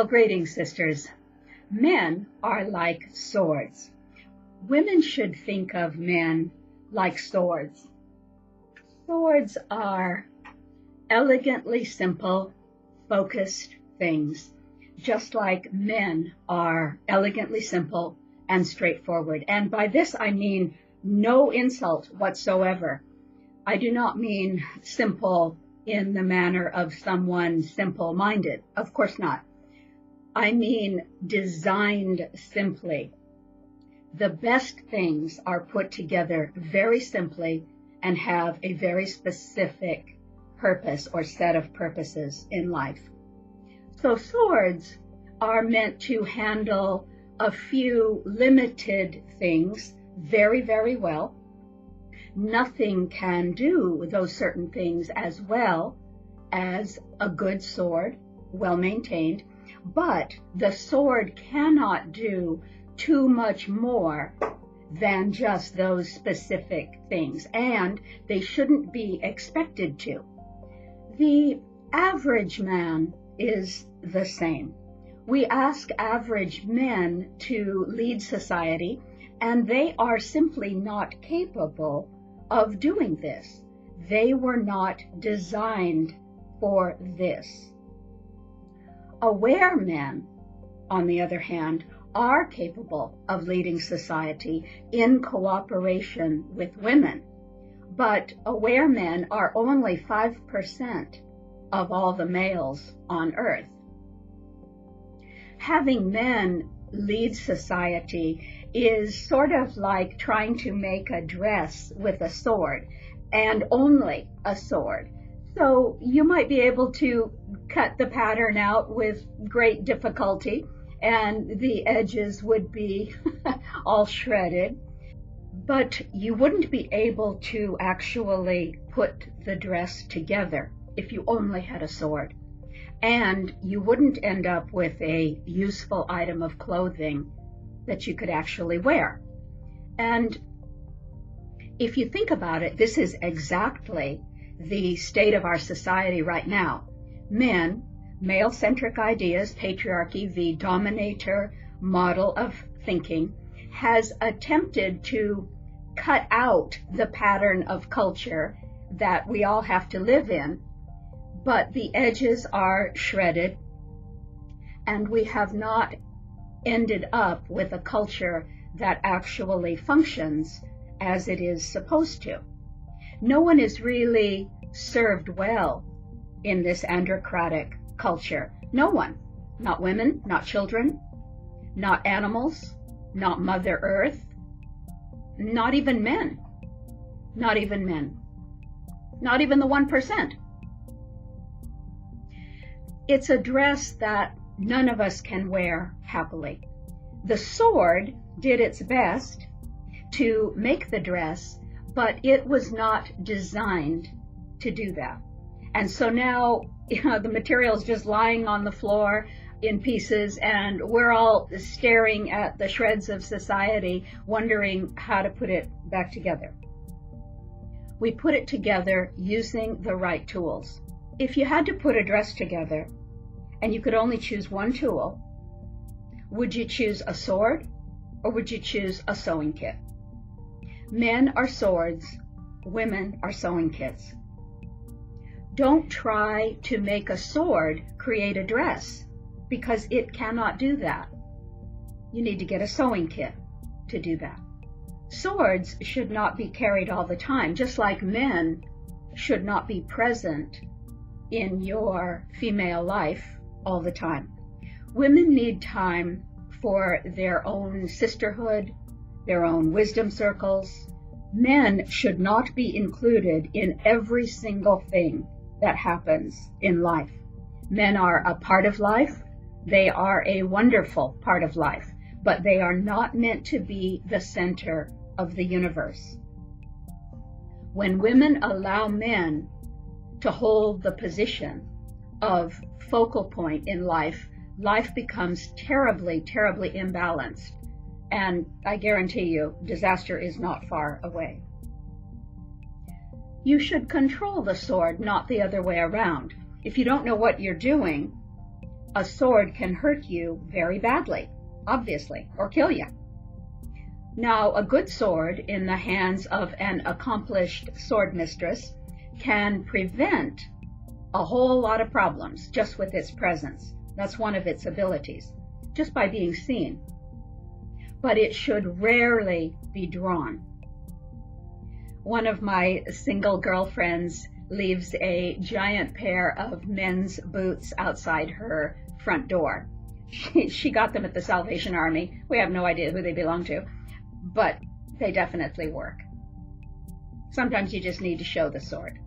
Well, greetings, sisters. Men are like swords. Women should think of men like swords. Swords are elegantly simple, focused things, just like men are elegantly simple and straightforward. And by this I mean no insult whatsoever. I do not mean simple in the manner of someone simple-minded. Of course not. I mean designed simply. The best things are put together very simply and have a very specific purpose or set of purposes in life. So swords are meant to handle a few limited things very, very well. Nothing can do those certain things as well as a good sword, well maintained, but the sword cannot do too much more than just those specific things, and they shouldn't be expected to. The average man is the same. We ask average men to lead society, and they are simply not capable of doing this. They were not designed for this. Aware men, on the other hand, are capable of leading society in cooperation with women, but aware men are only 5% of all the males on earth. Having men lead society is sort of like trying to make a dress with a sword, and only a sword. So you might be able to cut the pattern out with great difficulty, and the edges would be all shredded, but you wouldn't be able to actually put the dress together if you only had a sword. And you wouldn't end up with a useful item of clothing that you could actually wear. And if you think about it, this is exactly the state of our society right now. Men, male-centric ideas, patriarchy, the dominator model of thinking, has attempted to cut out the pattern of culture that we all have to live in, but the edges are shredded, and we have not ended up with a culture that actually functions as it is supposed to. No one is really served well in this androcratic culture. No one. Not women, not children, not animals, not Mother Earth, not even men. Not even men. Not even the 1%. It's a dress that none of us can wear happily. The sword did its best to make the dress, but it was not designed to do that. And so now, the material is just lying on the floor in pieces, and we're all staring at the shreds of society, wondering how to put it back together. We put it together using the right tools. If you had to put a dress together and you could only choose one tool, would you choose a sword or would you choose a sewing kit? Men are swords, women are sewing kits. Don't try to make a sword create a dress, because it cannot do that. You need to get a sewing kit to do that. Swords should not be carried all the time, just like men should not be present in your female life all the time. Women need time for their own sisterhood, their own wisdom circles. Men should not be included in every single thing that happens in life. Men are a part of life. They are a wonderful part of life, but they are not meant to be the center of the universe. When women allow men to hold the position of focal point in life, life becomes terribly, terribly imbalanced. And I guarantee you, disaster is not far away. You should control the sword, not the other way around. If you don't know what you're doing, a sword can hurt you very badly, obviously, or kill you. Now, a good sword in the hands of an accomplished sword mistress can prevent a whole lot of problems just with its presence. That's one of its abilities, just by being seen. But it should rarely be drawn. One of my single girlfriends leaves a giant pair of men's boots outside her front door. She got them at the Salvation Army. We have no idea who they belong to, but they definitely work. Sometimes you just need to show the sword.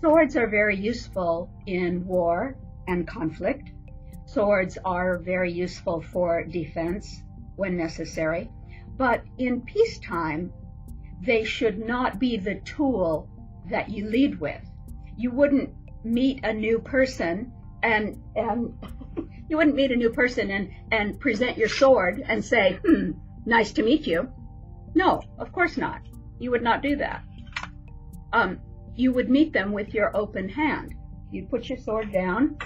Swords are very useful in war and conflict. Swords are very useful for defense when necessary, but in peacetime, they should not be the tool that you lead with. You wouldn't meet a new person and you wouldn't meet a new person and present your sword and say, nice to meet you. No, of course not. You would not do that. You would meet them with your open hand. You'd put your sword down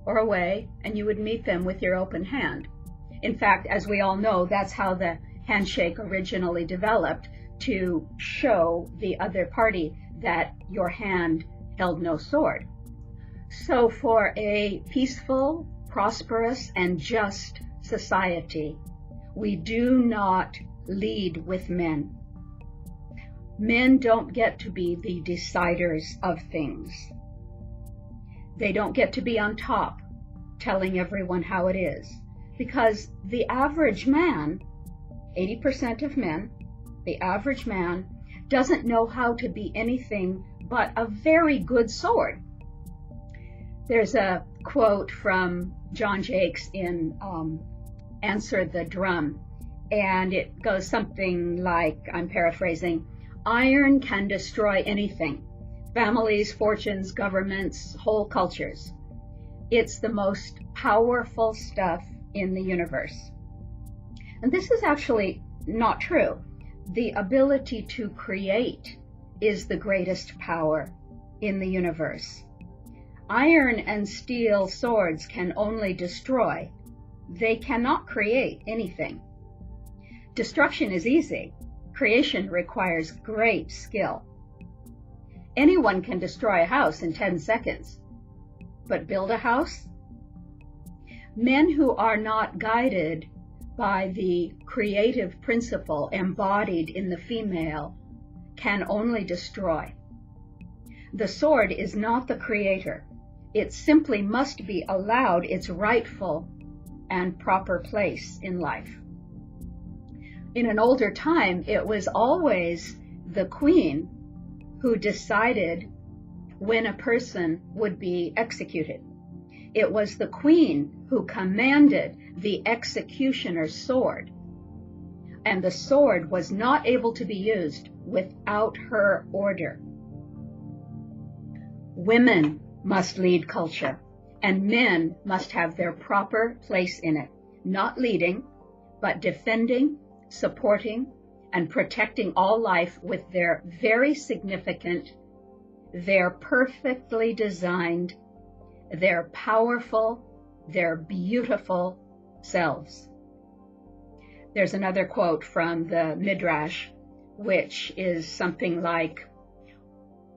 or away, and you would meet them with your open hand. In fact, as we all know, that's how the handshake originally developed, to show the other party that your hand held no sword. So for a peaceful, prosperous, and just society, we do not lead with men. Men don't get to be the deciders of things. They don't get to be on top, telling everyone how it is. Because the average man, 80% of men, the average man doesn't know how to be anything but a very good sword. There's a quote from John Jakes in Answer the Drum, and it goes something like, I'm paraphrasing, iron can destroy anything, families, fortunes, governments, whole cultures. It's the most powerful stuff in the universe. And this is actually not true. The ability to create is the greatest power in the universe. Iron and steel swords can only destroy. They cannot create anything. Destruction is easy. Creation requires great skill. Anyone can destroy a house in 10 seconds, but build a house? Men who are not guided by the creative principle embodied in the female can only destroy. The sword is not the creator. It simply must be allowed its rightful and proper place in life. In an older time, it was always the queen who decided when a person would be executed. It was the queen who commanded the executioner's sword, and the sword was not able to be used without her order. Women must lead culture, and men must have their proper place in it, not leading, but defending, supporting, and protecting all life with their very significant, their perfectly designed, their powerful, their beautiful selves. There's another quote from the Midrash, which is something like,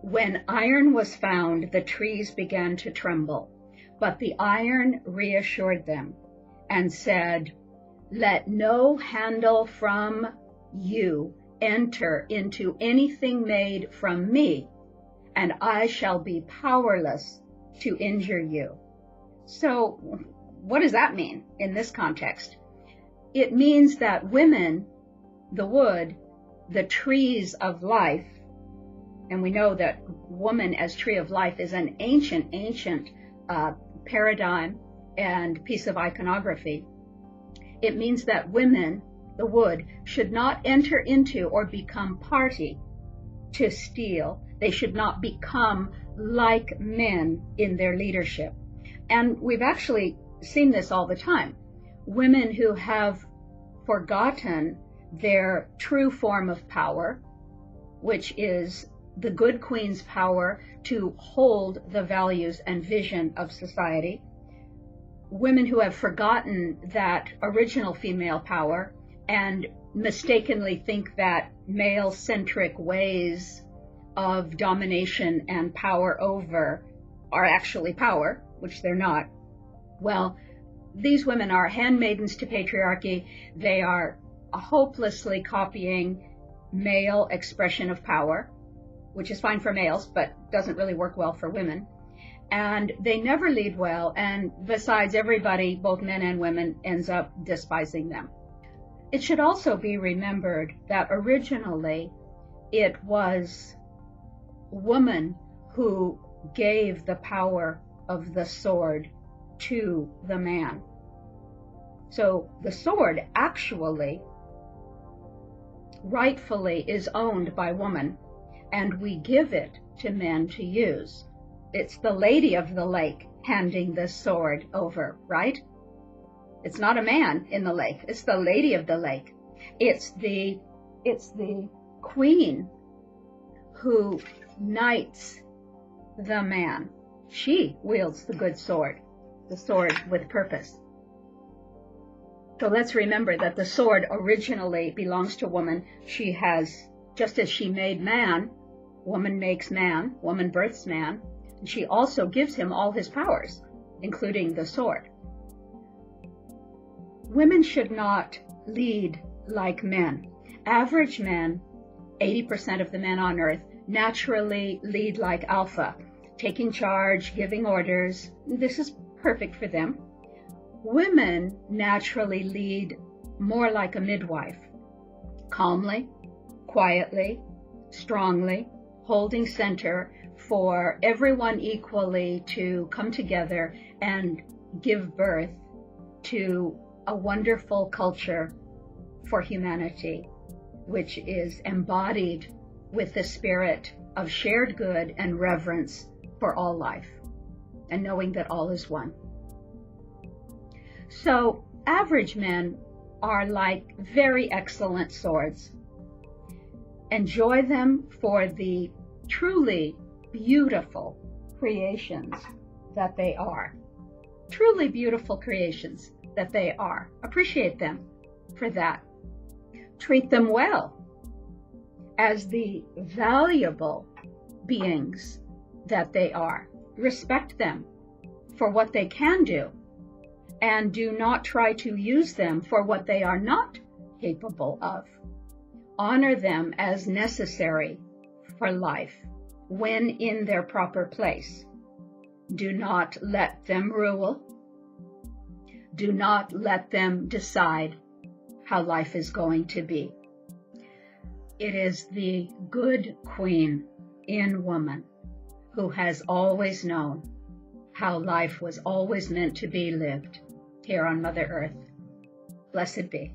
"When iron was found, the trees began to tremble, but the iron reassured them and said, 'Let no handle from you enter into anything made from me, and I shall be powerless to injure you.'" So what does that mean in this context? It means that women, the wood, the trees of life, and we know that woman as tree of life is an ancient paradigm and piece of iconography. It means that women, the wood, should not enter into or become party to steal. They should not become like men in their leadership. And we've actually seen this all the time. Women who have forgotten their true form of power, which is the good queen's power to hold the values and vision of society, women who have forgotten that original female power and mistakenly think that male-centric ways of domination and power over are actually power, which they're not. Well, these women are handmaidens to patriarchy. They are hopelessly copying male expression of power, which is fine for males, but doesn't really work well for women. And they never lead well, and besides, everybody, both men and women, ends up despising them. It should also be remembered that originally it was woman who gave the power of the sword to the man. So the sword actually, rightfully, is owned by woman, and we give it to men to use. It's the lady of the lake handing the sword over, right? It's not a man in the lake. It's the lady of the lake. It's the queen who knights the man. She wields the good sword, the sword with purpose. So let's remember that the sword originally belongs to woman. She has, just as she made man, woman makes man, woman births man, and she also gives him all his powers, including the sword. Women should not lead like men. Average men, 80% of the men on earth, naturally lead like alpha, taking charge, giving orders. This is perfect for them. Women naturally lead more like a midwife, calmly, quietly, strongly, holding center for everyone equally to come together and give birth to a wonderful culture for humanity, which is embodied with the spirit of shared good and reverence for all life, and knowing that all is one. So average men are like very excellent swords. Enjoy them for the truly beautiful creations that they are. Truly beautiful creations that they are. Appreciate them for that. Treat them well as the valuable beings that they are. Respect them for what they can do, and do not try to use them for what they are not capable of. Honor them as necessary for life when in their proper place. Do not let them rule. Do not let them decide how life is going to be. It is the good queen in woman who has always known how life was always meant to be lived here on Mother Earth. Blessed be.